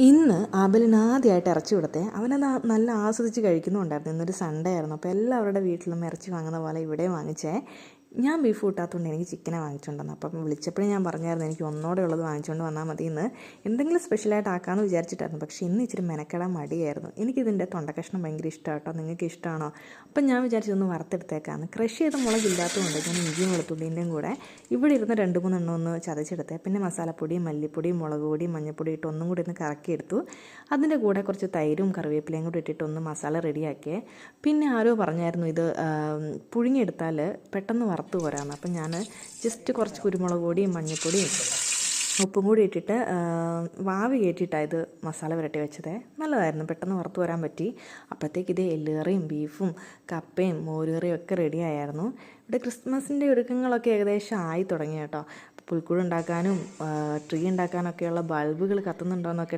ഇന്ന് ആബലിന് ആദ്യമായിട്ട് ഇറച്ചി കൊടുത്തേ. അവനത് നല്ല ആസ്വദിച്ച് കഴിക്കുന്നുണ്ടായിരുന്നു. ഇന്നൊരു സൺഡേ ആയിരുന്നു. അപ്പോൾ എല്ലാവരുടെ വീട്ടിലും ഇറച്ചി വാങ്ങുന്ന പോലെ ഇവിടെയും വാങ്ങിച്ചേ. ഞാൻ ബീഫ് കൂട്ടാത്തതുകൊണ്ട് എനിക്ക് ചിക്കനെ വാങ്ങിച്ചുകൊണ്ടുവന്നു. അപ്പം വിളിച്ചപ്പോഴും ഞാൻ പറഞ്ഞായിരുന്നു എനിക്ക് ഒന്നോടെ ഉള്ളത് വാങ്ങിച്ചുകൊണ്ട് വന്നാൽ മതി, ഇന്ന് എന്തെങ്കിലും സ്പെഷ്യലായിട്ട് ആക്കാമെന്ന് വിചാരിച്ചിട്ടായിരുന്നു. പക്ഷേ ഇന്ന് ഇച്ചിരി മെനക്കെടാൻ മടിയായിരുന്നു. എനിക്കിതിൻ്റെ തൊണ്ടക്കഷ്ണം ഭയങ്കര ഇഷ്ടമാണ് കേട്ടോ. നിങ്ങൾക്ക് ഇഷ്ടമാണോ? അപ്പം ഞാൻ വിചാരിച്ചൊന്ന് വറുത്തെടുത്തേക്കാന്ന്. ക്രഷ് ചെയ്ത മുളകില്ലാത്തതുകൊണ്ട് ഞാൻ ഇഞ്ചിയും വെളുത്തുള്ളിൻ്റെയും കൂടെ ഇവിടെ ഇരുന്ന് 2-3 എണ്ണം ഒന്ന് ചതച്ചെടുത്തേ. പിന്നെ മസാലപ്പൊടി, മല്ലിപ്പൊടി, മുളക് പൊടി, മഞ്ഞൾപ്പൊടി ഇട്ട് ഒന്നും കൂടി ഒന്ന് കറക്കിയെടുത്തു. അതിൻ്റെ കൂടെ കുറച്ച് തൈരും കറിവേപ്പിലയും കൂടി ഇട്ടിട്ട് ഒന്ന് മസാല റെഡിയാക്കിയേ. പിന്നെ ആരോ പറഞ്ഞായിരുന്നു ഇത് പുഴുങ്ങിയെടുത്താൽ പെട്ടെന്ന് വറുത്ത് പോരാന്ന്. അപ്പം ഞാൻ ജസ്റ്റ് കുറച്ച് കുരുമുളക് പൊടിയും മഞ്ഞൾപ്പൊടിയും ഉപ്പും കൂടി ഇട്ടിട്ട് വാവി കയറ്റിയിട്ടാണ് ഇത് മസാല പുരട്ടി വെച്ചത്. നല്ലതായിരുന്നു, പെട്ടെന്ന് വറുത്ത് വരാൻ പറ്റി. അപ്പോഴത്തേക്ക് ഇത് എല്ലുകറിയും ബീഫും കപ്പയും മോരുകറിയും ഒക്കെ റെഡി ആയിരുന്നു. ഇവിടെ ക്രിസ്മസിൻ്റെ ഒരുക്കങ്ങളൊക്കെ ഏകദേശം ആയി തുടങ്ങി കേട്ടോ. പുൽക്കൂട് ഉണ്ടാക്കാനും ട്രീ ഉണ്ടാക്കാനൊക്കെയുള്ള ബൾബുകൾ കത്തുന്നുണ്ടോ എന്നൊക്കെ